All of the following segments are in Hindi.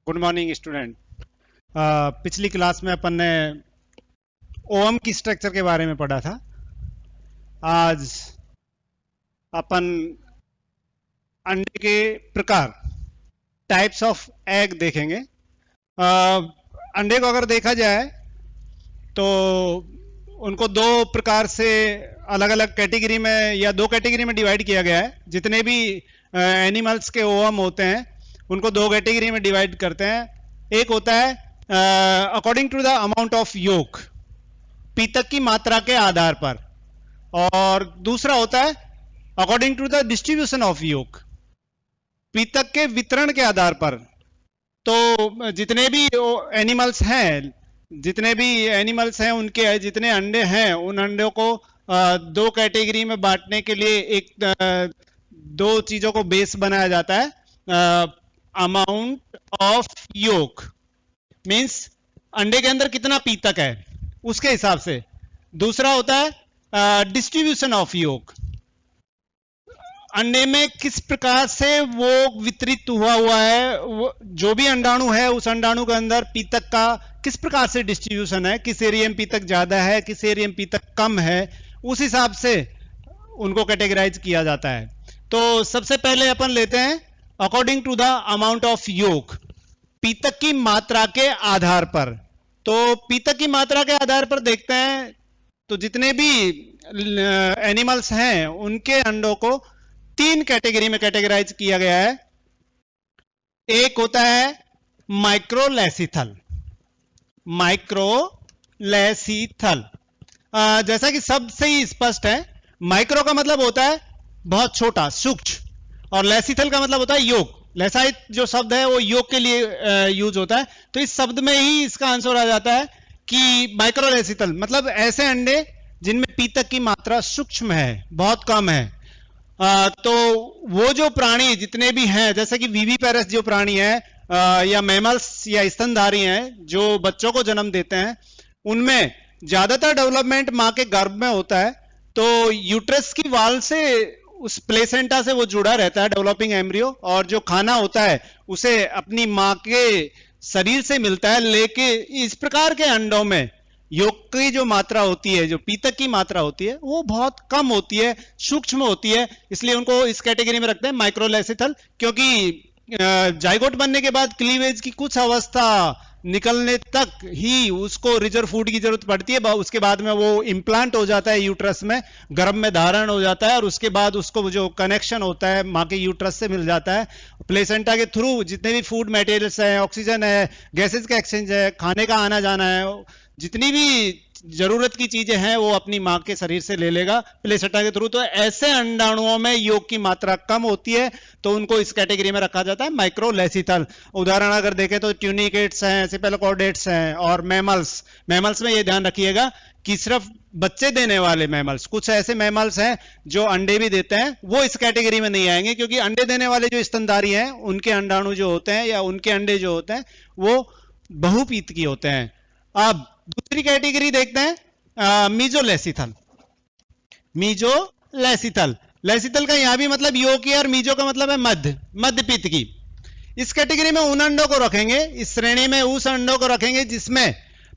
Good morning student. पिछली क्लास में अपन ने ओवम की स्ट्रक्चर के बारे में पढ़ा था। आज अपन अंडे के प्रकार, टाइप्स ऑफ एग देखेंगे। अंडे को अगर देखा जाए तो उनको दो प्रकार से अलग अलग कैटेगरी में या दो कैटेगरी में डिवाइड किया गया है। जितने भी एनिमल्स के ओवम होते हैं उनको दो कैटेगरी में डिवाइड करते हैं। एक होता है according to the amount of yolk, पीतक की मात्रा के आधार पर, और दूसरा होता है according to the distribution of yolk, पीतक के वितरण के आधार पर। तो जितने भी एनिमल्स हैं उनके जितने अंडे हैं उन अंडों को दो कैटेगरी में बांटने के लिए एक दो चीजों को बेस बनाया जाता है। अमाउंट ऑफ योक मींस अंडे के अंदर कितना पीतक है उसके हिसाब से। दूसरा होता है डिस्ट्रीब्यूशन ऑफ योक, अंडे में किस प्रकार से वो वितरित हुआ है, वो जो भी अंडाणु है उस अंडाणु के अंदर पीतक का किस प्रकार से डिस्ट्रीब्यूशन है, किस एरिया में पीतक ज्यादा है, किस एरिया में पीतक कम है, उस हिसाब से उनको कैटेगराइज किया जाता है। तो सबसे पहले अपन लेते हैं according to the amount of yolk, पीतक की मात्रा के आधार पर। तो पीतक की मात्रा के आधार पर देखते हैं तो जितने भी एनिमल्स हैं उनके अंडों को तीन कैटेगरी में कैटेगराइज किया गया है। एक होता है माइक्रोलेसिथल। जैसा कि शब्द से ही स्पष्ट है, माइक्रो का मतलब होता है बहुत छोटा, सूक्ष्म, और लेसिथल का मतलब होता है योग। लेसाइट जो शब्द है वो योग के लिए यूज होता है। तो इस शब्द में ही इसका आंसर आ जाता है कि माइक्रोलेसिथल मतलब ऐसे अंडे जिनमें पीतक की मात्रा सूक्ष्म है, बहुत कम है। तो वो जो प्राणी जितने भी हैं, जैसे कि विविपेरस जो प्राणी है या मैमल्स या स्तनधारी हैं जो बच्चों को जन्म देते हैं, उनमें ज्यादातर डेवलपमेंट मां के गर्भ में होता है। तो यूट्रस की वाल से, उस प्लेसेंटा से वो जुड़ा रहता है डेवलपिंग एम्ब्रियो, और जो खाना होता है उसे अपनी मां के शरीर से मिलता है। लेकिन इस प्रकार के अंडों में योग की जो मात्रा होती है, जो पीतक की मात्रा होती है, वो बहुत कम होती है, सूक्ष्म होती है। इसलिए उनको इस कैटेगरी में रखते हैं माइक्रोलेसिथल। क्योंकि जाइगोट बनने के बाद क्लीवेज की कुछ अवस्था निकलने तक ही उसको रिजर्व फूड की जरूरत पड़ती है। उसके बाद में वो इंप्लांट हो जाता है यूट्रस में, गर्भ में धारण हो जाता है, और उसके बाद उसको जो कनेक्शन होता है मां के यूट्रस से मिल जाता है। प्लेसेंटा के थ्रू जितने भी फूड मटेरियल्स हैं, ऑक्सीजन है, गैसेज का एक्सचेंज है, खाने का आना जाना है, जितनी भी जरूरत की चीजें हैं वो अपनी मां के शरीर से ले लेगा प्लेसेंटा के थ्रू। तो ऐसे अंडाणुओं में योग की मात्रा कम होती है, तो उनको इस कैटेगरी में रखा जाता है माइक्रोलेसिथल। उदाहरण अगर देखें तो ट्यूनिकेट्स हैं, सेफेलोकॉर्डेट्स हैं, और मैमल्स में ये ध्यान रखिएगा कि सिर्फ बच्चे देने वाले मैमल्स, कुछ ऐसे मैमल्स हैं जो अंडे भी देते हैं, वो इस कैटेगरी में नहीं आएंगे। क्योंकि अंडे देने वाले जो स्तनधारी हैं उनके अंडाणु जो होते हैं या उनके अंडे जो होते हैं वो बहुपीत की होते हैं। अब दूसरी कैटेगरी देखते हैं मीजोलेसिथल। लेसिथल का यहां भी मतलब योग की, और मीजो का मतलब है मध्य पीत की। इस कैटेगरी में उन अंडों को रखेंगे, इस श्रेणी में उस अंडों को रखेंगे जिसमें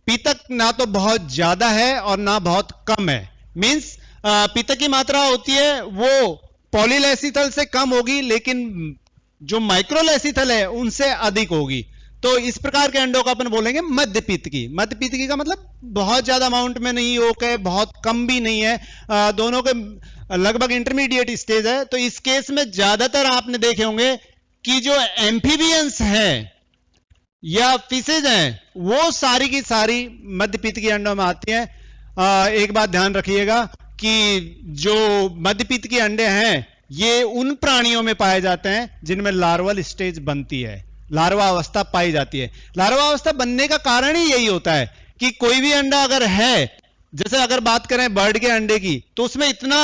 पीतक ना तो बहुत ज्यादा है और ना बहुत कम है। मींस पीतक की मात्रा होती है वो पॉलीलेसिथल से कम होगी, लेकिन जो माइक्रोलेसिथल है उनसे अधिक होगी। तो इस प्रकार के अंडों का अपन बोलेंगे मध्य पीतकी। मध्य पीतकी का मतलब बहुत ज्यादा अमाउंट में नहीं योग है, बहुत कम भी नहीं है, दोनों के लगभग इंटरमीडिएट स्टेज है। तो इस केस में ज्यादातर आपने देखे होंगे कि जो एम्फीबियंस हैं या फिशेज हैं वो सारी की सारी मध्य पीतकी अंडों में आती हैं। एक बात ध्यान रखिएगा कि जो मध्य पीतकी अंडे हैं ये उन प्राणियों में पाए जाते हैं जिनमें लार्वल स्टेज बनती है, लार्वा अवस्था पाई जाती है। लार्वा अवस्था बनने का कारण ही यही होता है कि कोई भी अंडा अगर है, जैसे अगर बात करें बर्ड के अंडे की, तो उसमें इतना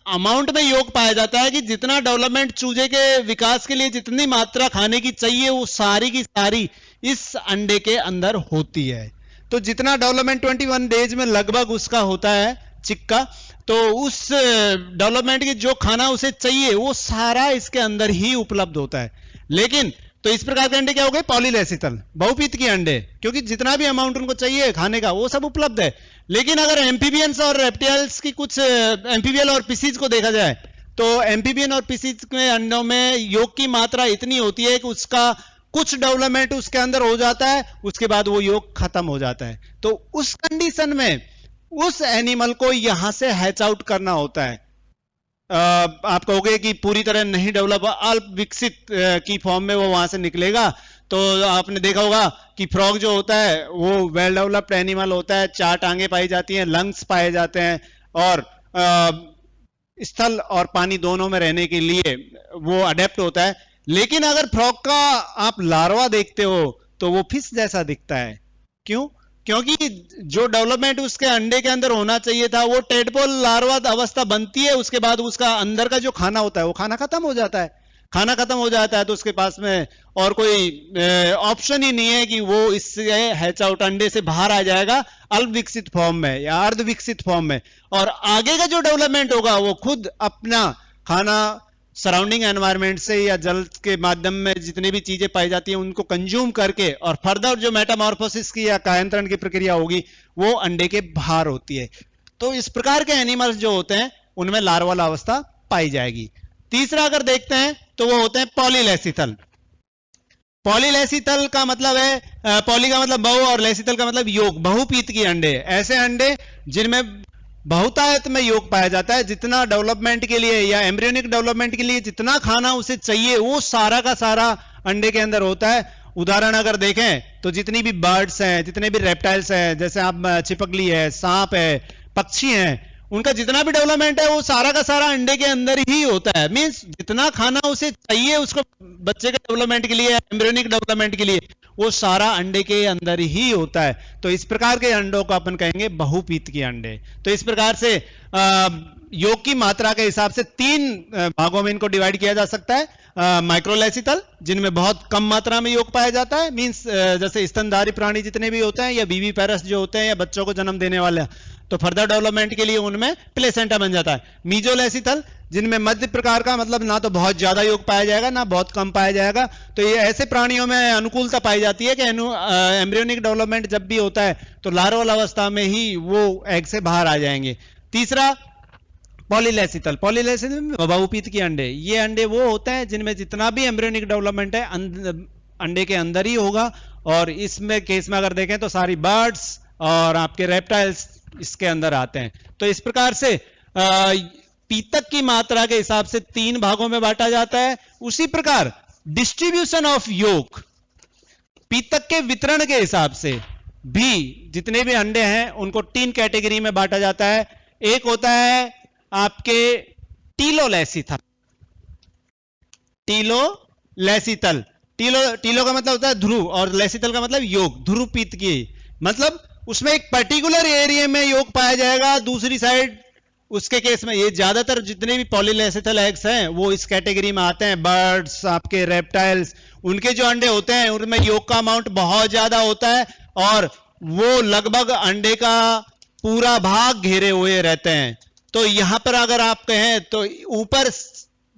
अमाउंट में योग पाया जाता है कि जितना डेवलपमेंट चूजे के विकास के लिए जितनी मात्रा खाने की चाहिए वो सारी की सारी इस अंडे के अंदर होती है। तो जितना डेवलपमेंट 21 डेज में लगभग उसका होता है चिक्का, तो उस डेवलपमेंट की जो खाना उसे चाहिए वो सारा इसके अंदर ही उपलब्ध होता है। लेकिन तो इस प्रकार के अंडे क्या हो गए? पॉलीलेसिथल, बहुपीत के अंडे, क्योंकि जितना भी अमाउंट उनको चाहिए खाने का वो सब उपलब्ध है। लेकिन अगर एम्फीबियंस और रेप्टाइल्स की कुछ एम्फीबियल और पिसीज को देखा जाए तो एम्फीबियन और पिसीज के अंडों में योग की मात्रा इतनी होती है कि उसका कुछ डेवलपमेंट उसके अंदर हो जाता है, उसके बाद वो योग खत्म हो जाता है। तो उस कंडीशन में उस एनिमल को यहां से हैच आउट करना होता है। आप कहोगे कि पूरी तरह नहीं डेवलप, अल्प विकसित की फॉर्म में वो वहां से निकलेगा। तो आपने देखा होगा कि फ्रॉग जो होता है वो वेल डेवलप्ड एनिमल होता है, 4 टांगे पाई जाती हैं, लंग्स पाए जाते हैं, और स्थल और पानी दोनों में रहने के लिए वो अडेप्ट होता है। लेकिन अगर फ्रॉग का आप लार्वा देखते हो तो वो फिश जैसा दिखता है। क्यों? क्योंकि जो डेवलपमेंट उसके अंडे के अंदर होना चाहिए था वो टेडपोल लार्वा अवस्था बनती है, उसके बाद उसका अंदर का जो खाना होता है वो खाना खत्म हो जाता है। खाना खत्म हो जाता है तो उसके पास में और कोई ऑप्शन ही नहीं है कि वो इससे हैच आउट अंडे से बाहर आ जाएगा अल्प विकसित फॉर्म में या अर्ध विकसित फॉर्म में, और आगे का जो डेवलपमेंट होगा वो खुद अपना खाना सराउंडिंग एनवायरनमेंट से या जल के माध्यम में जितनी भी चीजें पाई जाती हैं उनको कंज्यूम करके, और फर्दर जो मेटामॉर्फोसिस की या कायांतरण की प्रक्रिया होगी वो अंडे के बाहर होती है। तो इस प्रकार के एनिमल्स जो होते हैं उनमें लार्वल अवस्था पाई जाएगी। तीसरा अगर देखते हैं तो वो होते हैं पॉलीलेसिथल। पॉलीलेसिथल का मतलब है, पॉली का मतलब बहु और लेसिथल का मतलब योग, बहुपीत के अंडे। ऐसे अंडे जिनमें बहुतायत में योग पाया जाता है, जितना डेवलपमेंट के लिए या एम्ब्रियोनिक डेवलपमेंट के लिए जितना खाना उसे चाहिए वो सारा का सारा अंडे के अंदर होता है। उदाहरण अगर देखें तो जितनी भी बर्ड्स हैं, जितने भी रेप्टाइल्स हैं, जैसे आप छिपकली है, सांप है, पक्षी हैं, उनका जितना भी डेवलपमेंट है वो सारा का सारा अंडे के अंदर ही होता है। मींस जितना खाना उसे चाहिए उसको बच्चे के डेवलपमेंट के लिए, एम्ब्रियोनिक डेवलपमेंट के लिए, वो सारा अंडे के अंदर ही होता है। तो इस प्रकार के अंडों को अपन कहेंगे बहुपीत के अंडे। तो इस प्रकार से योग की मात्रा के हिसाब से 3 भागों में इनको डिवाइड किया जा सकता है। माइक्रोलेसिथल, जिनमें बहुत कम मात्रा में योग पाया जाता है, मींस जैसे स्तनधारी प्राणी जितने भी होते हैं या बीवी पैरस जो होते हैं या बच्चों को जन्म देने वाले, तो फर्दर डेवलपमेंट के लिए उनमें प्लेसेंटा बन जाता है। मीजोलेसिथल, जिनमें मध्य प्रकार का, मतलब ना तो बहुत ज्यादा योग पाया जाएगा ना बहुत कम पाया जाएगा। तो ये ऐसे प्राणियों में अनुकूलता पाई जाती है कि एम्ब्रियोनिक डेवलपमेंट जब भी होता है तो लार्वल अवस्था में ही वो एग से बाहर आ जाएंगे। तीसरा पॉलीलेसिथल। पॉलीलेसिथल बहुपीत के अंडे, ये अंडे वो होते हैं जिनमें जितना भी एम्ब्रियोनिक डेवलपमेंट है अंडे के अंदर ही होगा। और इसमें केस में अगर देखें तो सारी बर्ड्स और आपके रेप्टाइल्स इसके अंदर आते हैं। तो इस प्रकार से पीतक की मात्रा के हिसाब से 3 भागों में बांटा जाता है। उसी प्रकार डिस्ट्रीब्यूशन ऑफ योग, पीतक के वितरण के हिसाब से भी जितने भी अंडे हैं उनको 3 कैटेगरी में बांटा जाता है। एक होता है आपके टीलोलेसिथल। टीलोलेसिथल, टीलो का मतलब होता है ध्रुव और लेसिथल का मतलब योग, ध्रुव पीत की, मतलब उसमें एक पर्टिकुलर एरिया में योग पाया जाएगा, दूसरी साइड उसके केस में ये ज्यादातर जितने भी पॉलीलेसिथल एग्स हैं वो इस कैटेगरी में आते हैं। बर्ड्स, आपके रेप्टाइल्स, उनके जो अंडे होते हैं उनमें योग का अमाउंट बहुत ज्यादा होता है और वो लगभग अंडे का पूरा भाग घेरे हुए रहते हैं। तो यहां पर अगर आप कहें तो ऊपर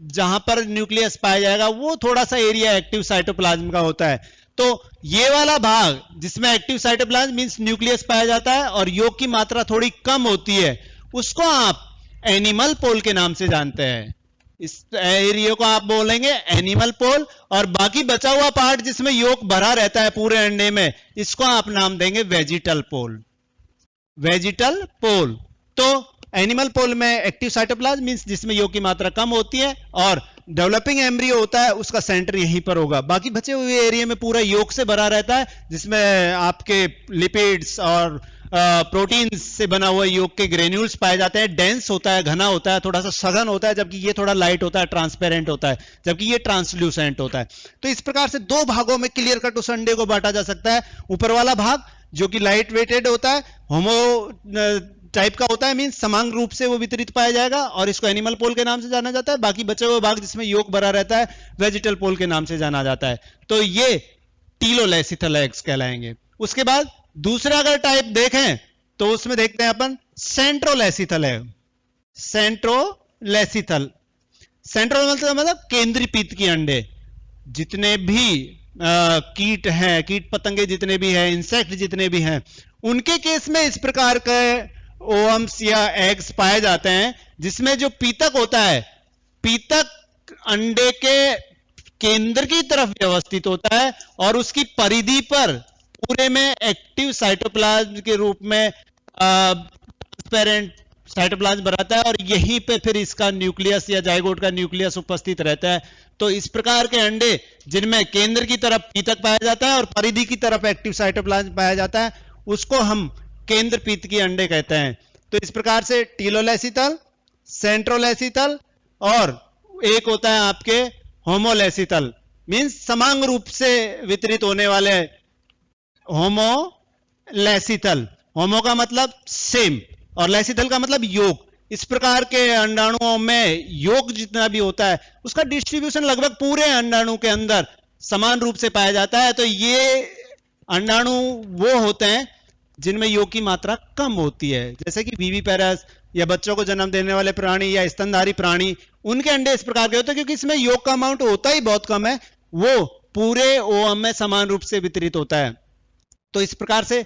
जहां पर न्यूक्लियस पाया जाएगा वो थोड़ा सा एरिया एक्टिव साइटोप्लाज्म का होता है। तो ये वाला भाग जिसमें एक्टिव साइटोप्लाज्म मींस न्यूक्लियस पाया जाता है और योग की मात्रा थोड़ी कम होती है, उसको आप एनिमल पोल के नाम से जानते हैं। इस एरिया को आप बोलेंगे एनिमल पोल, और बाकी बचा हुआ पार्ट जिसमें योग भरा रहता है पूरे अंडे में, इसको आप नाम देंगे वेजिटल पोल। वेजिटल पोल। तो एनिमल पोल में एक्टिव साइटोप्लाज्म मींस जिसमें योग की मात्रा कम होती है और डेवलपिंग एम्ब्रियो होता है, उसका सेंटर यहीं पर होगा। बाकी बचे हुए एरिया में पूरा योग से भरा रहता है, जिसमें आपके लिपिड्स और प्रोटीन्स से बना हुआ योग के ग्रेन्यूल्स पाए जाते हैं। डेंस होता है, घना होता है, थोड़ा सा सघन होता है, जबकि ये थोड़ा लाइट होता है, ट्रांसपेरेंट होता है, जबकि ये ट्रांसल्यूसेंट होता है। तो इस प्रकार से 2 भागों में क्लियर कट उस अंडे को बांटा जा सकता है। ऊपर वाला भाग जो कि लाइट वेटेड होता है, होमो टाइप का होता है, मींस समान रूप से वो वितरित पाया जाएगा और इसको एनिमल पोल के नाम से जाना जाता है। बाकी बचे हुए भाग जिसमें योग भरा रहता है वेजिटल पोल के नाम से जाना जाता है। तो ये टीलोलेसिथल एग्स कहलाएंगे। उसके बाद दूसरा अगर टाइप देखें तो उसमें देखते हैं अपन सेंट्रोलेसिथल एग। सेंट्रोलेसिथल, सेंट्रल मतलब केंद्रीय पीत के अंडे। जितने भी कीट हैं, कीट पतंगे जितने भी हैं, इंसेक्ट जितने भी हैं, उनके केस में इस प्रकार के ओवम्स या एग्स पाए जाते हैं, जिसमें जो पीतक होता है, पीतक अंडे के केंद्र की तरफ व्यवस्थित होता है और उसकी परिधि पर पूरे में एक्टिव साइटोप्लाज्म के रूप में ट्रांसपेरेंट साइटोप्लाज्म बनाता है और यहीं पे फिर इसका न्यूक्लियस या जाइगोट का न्यूक्लियस उपस्थित रहता है। तो इस प्रकार के अंडे जिनमें केंद्र की तरफ पीतक पाया जाता है और परिधि की तरफ एक्टिव साइटोप्लाज्म पाया जाता है, उसको हम केंद्र पीतकी अंडे कहते हैं। तो इस प्रकार से टीलोलेसिथल, सेंट्रोलेसिथल और एक होता है आपके होमोलेसिथल, मींस समान रूप से वितरित होने वाले होमोलेसिथल। होमो का मतलब सेम और लेसिथल का मतलब योग। इस प्रकार के अंडाणुओं में योग जितना भी होता है उसका डिस्ट्रीब्यूशन लगभग पूरे अंडाणु के अंदर समान रूप से पाया जाता है। तो ये अंडाणु वो होते हैं जिनमें योग की मात्रा कम होती है, जैसे कि विविपेरस या बच्चों को जन्म देने वाले प्राणी या स्तनधारी प्राणी, उनके अंडे इस प्रकार के होते हैं क्योंकि इसमें योग का अमाउंट होता ही बहुत कम है, वो पूरे ओवम में समान रूप से वितरित होता है। तो इस प्रकार से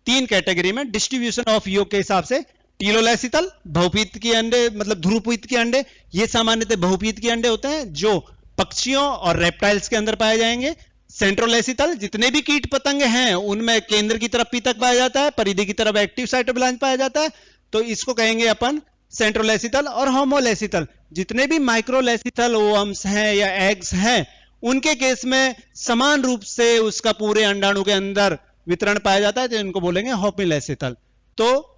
3 कैटेगरी में डिस्ट्रीब्यूशन ऑफ योग के हिसाब से टीलोलेसिथल बहुपीत के अंडे, मतलब ध्रुवपीत के अंडे, ये सामान्यतः बहुपीत के अंडे होते हैं जो पक्षियों और रेप्टाइल्स के अंदर पाए जाएंगे। सेंट्रोलेसिथल जितने भी कीट पतंग हैं उनमें केंद्र की तरफ पीतक पाया जाता है, परिधि की तरफ एक्टिव साइटोप्लाज्म पाया जाता है, तो इसको कहेंगे अपन सेंट्रोलेसिथल। और होमोलेसिथल जितने भी माइक्रोलेसिथल ओवम्स हैं या एग्स हैं, उनके केस में समान रूप से उसका पूरे अंडाणु के अंदर वितरण पाया जाता है, तो इनको बोलेंगे होमोलेसिथल। तो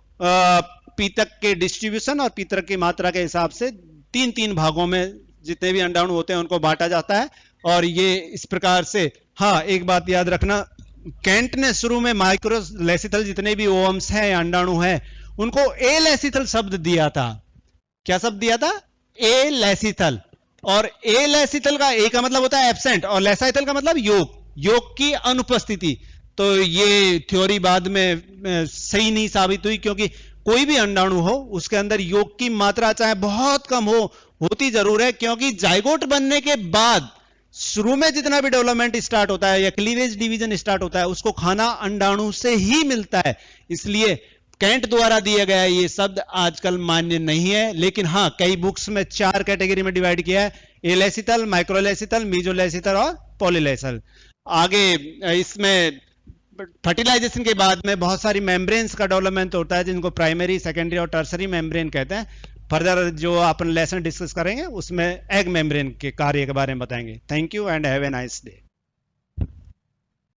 पीतक के डिस्ट्रीब्यूशन और पीतक की मात्रा के हिसाब से 3-3 भागों में जितने भी अंडाणु होते हैं उनको बांटा जाता है। और ये इस प्रकार से, हाँ एक बात याद रखना, कैंट ने शुरू में माइक्रोलेसिथल जितने भी ओवम्स हैं या अंडाणु हैं उनको एलेसिथल शब्द दिया था। क्या शब्द दिया था? एलेसिथल। और एलेसिथल का ए का मतलब होता है एब्सेंट और लेसाइथल का मतलब योग, योग की अनुपस्थिति। तो ये थ्योरी बाद में सही नहीं साबित हुई, क्योंकि कोई भी अंडाणु हो उसके अंदर योग की मात्रा चाहे बहुत कम हो, होती जरूर है, क्योंकि जाइगोट बनने के बाद शुरू में जितना भी डेवलपमेंट स्टार्ट होता है या क्लीवेज डिवीजन स्टार्ट होता है उसको खाना अंडाणु से ही मिलता है। इसलिए कैंट द्वारा दिया गया ये शब्द आजकल मान्य नहीं है, लेकिन हाँ कई बुक्स में 4 कैटेगरी में डिवाइड किया है, एलेसिथल, माइक्रोलेसिथल, मीजोलेसिथल और पॉलीलेसिथल। आगे इसमें फर्टिलाइजेशन के बाद में बहुत सारी मेम्ब्रेन्स का डेवलपमेंट होता है, जिनको प्राइमरी, सेकेंडरी और टर्सरी मेम्ब्रेन कहते हैं। फर्दर जो अपन लेसन डिस्कस करेंगे उसमें एग मेम्ब्रेन के कार्य के बारे में बताएंगे। Thank you and have a nice day.